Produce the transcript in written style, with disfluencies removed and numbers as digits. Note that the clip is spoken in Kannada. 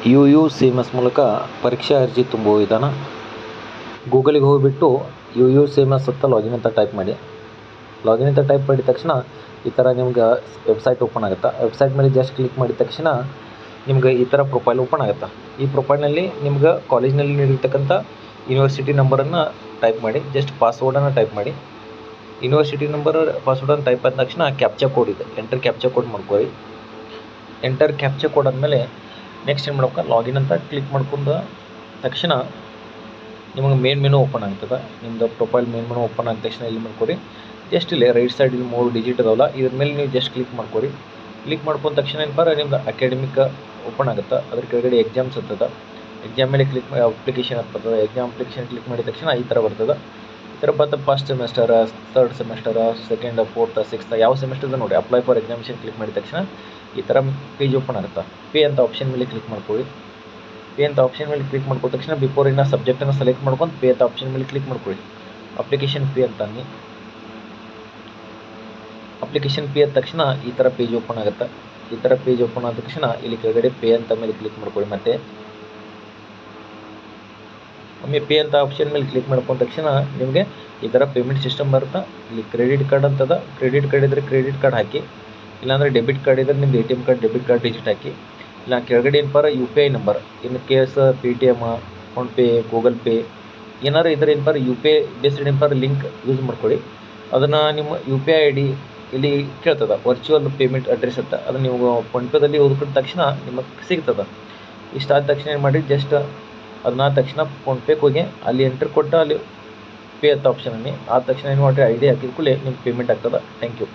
UU-CMS ಮೂಲಕ ಪರೀಕ್ಷಾ ಅರ್ಜಿ ತುಂಬುವ ವಿಧಾನ. ಗೂಗಲಿಗೆ ಹೋಗಿಬಿಟ್ಟು UU-CMS ಅಂತ ಲಾಗಿನ್ ಅಂತ ಟೈಪ್ ಮಾಡಿ. ಲಾಗಿನ್ ಅಂತ ಟೈಪ್ ಮಾಡಿದ ತಕ್ಷಣ ಈ ಥರ ನಿಮ್ಗೆ ವೆಬ್ಸೈಟ್ ಓಪನ್ ಆಗುತ್ತೆ. ವೆಬ್ಸೈಟ್ ಮೇಲೆ ಜಸ್ಟ್ ಕ್ಲಿಕ್ ಮಾಡಿದ ತಕ್ಷಣ ನಿಮ್ಗೆ ಈ ಥರ ಪ್ರೊಫೈಲ್ ಓಪನ್ ಆಗುತ್ತೆ. ಈ ಪ್ರೊಫೈಲ್ನಲ್ಲಿ ನಿಮ್ಗೆ ಕಾಲೇಜ್ನಲ್ಲಿ ನೀಡಿರ್ತಕ್ಕಂಥ ಯೂನಿವರ್ಸಿಟಿ ನಂಬರನ್ನು ಟೈಪ್ ಮಾಡಿ. ಜಸ್ಟ್ ಪಾಸ್ವರ್ಡನ್ನು ಟೈಪ್ ಮಾಡಿ. ಯೂನಿವರ್ಸಿಟಿ ನಂಬರ್ ಪಾಸ್ವರ್ಡನ್ನು ಟೈಪ್ ಆದ ತಕ್ಷಣ ಕ್ಯಾಪ್ಚಾ ಕೋಡ್ ಇದೆ, ಎಂಟರ್ ಕ್ಯಾಪ್ಚಾ ಕೋಡ್ ಮಾಡ್ಕೊಳ್ಳಿ. ಎಂಟರ್ ಕ್ಯಾಪ್ಚಾ ಕೋಡ್ ಆದಮೇಲೆ ನೆಕ್ಸ್ಟ್ ಏನು ಮಾಡ್ಬೇಕು, ಲಾಗಿನ್ ಅಂತ ಕ್ಲಿಕ್ ಮಾಡ್ಕೊಂಡ ತಕ್ಷಣ ನಿಮಗೆ ಮೇನ್ ಮೆನು ಓಪನ್ ಆಗ್ತದೆ. ನಿಮ್ಮದು ಪ್ರೊಫೈಲ್ ಮೇನ್ ಮೆನು ಓಪನ್ ಆದ ತಕ್ಷಣ ಇಲ್ಲಿ ಮಾಡ್ಕೊರಿ. ಜಸ್ಟ್ ಇಲ್ಲಿ ರೈಟ್ ಸೈಡ್ ಇಲ್ಲಿ 3 ಡಿಜಿಟ್ ಇದಾವಲ್ಲ, ಇದ್ರ ಮೇಲೆ ನೀವು ಜಸ್ಟ್ ಕ್ಲಿಕ್ ಮಾಡ್ಕೊರಿ. ಕ್ಲಿಕ್ ಮಾಡ್ಕೊಂಡ ತಕ್ಷಣ ಏನಪ್ಪ ನಿಮ್ದು ಅಕಾಡೆಮಿಕ್ ಓಪನ್ ಆಗುತ್ತೆ. ಅದ್ರ ಕೆಳಗಡೆ ಎಕ್ಸಾಮ್ಸ್ ಇರ್ತದೆ. ಎಕ್ಸಾಮ್ ಮೇಲೆ ಕ್ಲಿಕ್ ಮಾಡಿ ಅಪ್ಲಿಕೇಶನ್ ಅಂತ ಬರ್ತದೆ. ಎಕ್ಸಾಮ್ ಅಪ್ಲಿಕೇಶನ್ ಕ್ಲಿಕ್ ಮಾಡಿದ ತಕ್ಷಣ ಈ ಥರ ಬರ್ತದೆ. ಈ ಥರ ಬಂದು first semester, third semester, second, fourth, sixth ಯಾವ ಸೆಮಿಸ್ಟರ್ ನೋಡಿ ಅಪ್ಲೈ ಫಾರ್ ಎಕ್ಸಾಮಿನೇಷನ್ ಕ್ಲಿಕ್ ಮಾಡಿದ ತಕ್ಷಣ ಈ ಥರ ಪೇಜ್ ಓಪನ್ ಆಗುತ್ತೆ. ಪೇ ಅಂತ ಆಪ್ಷನ್ ಮೇಲೆ ಕ್ಲಿಕ್ ಮಾಡ್ಕೊಳ್ಳಿ. ಪೇ ಅಂತ ಆಪ್ಷನ್ ಮೇಲೆ ಕ್ಲಿಕ್ ಮಾಡ್ಕೊಂಡ ತಕ್ಷಣ ಬಿಫೋರ್ ಇನ್ನು ಸಬ್ಜೆಕ್ಟನ್ನು ಸೆಲೆಕ್ಟ್ ಮಾಡ್ಕೊಂಡು ಪೇ ಅಂತ ಆಪ್ಷನ್ ಮೇಲೆ ಕ್ಲಿಕ್ ಮಾಡ್ಕೊಳ್ಳಿ. ಅಪ್ಲಿಕೇಶನ್ ಪೇ ಅಂತ ಅನ್ನಿ. ಅಪ್ಲಿಕೇಶನ್ ಪೇ ಆದ ತಕ್ಷಣ ಈ ಥರ ಪೇಜ್ ಓಪನ್ ಆಗುತ್ತೆ. ಈ ಥರ ಪೇಜ್ ಓಪನ್ ಆದ ತಕ್ಷಣ ಇಲ್ಲಿ ಕೆಳಗಡೆ ಪೇ ಅಂತ ಮೇಲೆ ಕ್ಲಿಕ್ ಮಾಡ್ಕೊಳ್ಳಿ. ಮತ್ತೆ ಒಮ್ಮೆ ಪೇ ಅಂತ ಆಪ್ಷನ್ ಮೇಲೆ ಕ್ಲಿಕ್ ಮಾಡ್ಕೊಂಡ ತಕ್ಷಣ ನಿಮಗೆ ಈ ಥರ ಪೇಮೆಂಟ್ ಸಿಸ್ಟಮ್ ಬರುತ್ತೆ. ಇಲ್ಲಿ ಕ್ರೆಡಿಟ್ ಕಾರ್ಡ್ ಅಂತದ, ಕ್ರೆಡಿಟ್ ಕಾರ್ಡ್ ಇದ್ದರೆ ಕ್ರೆಡಿಟ್ ಕಾರ್ಡ್ ಹಾಕಿ, ಇಲ್ಲಾಂದರೆ ಡೆಬಿಟ್ ಕಾರ್ಡ್ ಇದ್ದರೆ ನಿಮ್ದು ATM card debit card digit ಹಾಕಿ. ಇಲ್ಲ ಕೆಳಗಡೆ ಏನಪ್ಪ UPI ನಂಬರ್, ಇನ್ನು case Paytm, PhonePe, Google Pay ಏನಾರು ಇದ್ರೆ ಏನಪ್ಪ UPI ಬೇಸ್ಡ್ ಏನಪ್ಪ ಲಿಂಕ್ ಯೂಸ್ ಮಾಡ್ಕೊಳ್ಳಿ. ಅದನ್ನು ನಿಮ್ಮ UPI ID ಇಲ್ಲಿ ಕೇಳ್ತದೆ, ವರ್ಚುವಲ್ ಪೇಮೆಂಟ್ ಅಡ್ರೆಸ್ ಅಂತ. ಅದನ್ನು ನೀವು ಫೋನ್ಪೇದಲ್ಲಿ ಓದ್ಕೊಂಡ ತಕ್ಷಣ ನಿಮಗೆ ಸಿಗ್ತದೆ. ಇಷ್ಟ ಆದ ತಕ್ಷಣ ಏನು ಮಾಡಿ, ಜಸ್ಟ್ ಅದನ್ನಾದ ತಕ್ಷಣ ಫೋನ್ಪೇಗೆ ಹೋಗಿ ಅಲ್ಲಿ ಎಂಟ್ರ್ ಕೊಟ್ಟು ಅಲ್ಲಿ ಪೇ ಅಂತ ಆಪ್ಷನಲ್ಲಿ ಆದ ತಕ್ಷಣ ಏನು ಮಾಡಿರಿ, ID ಹಾಕಿದ ಕೂಡಲೇ ನಿಮ್ಗೆ ಪೇಮೆಂಟ್ ಆಗ್ತದೆ. Thank you.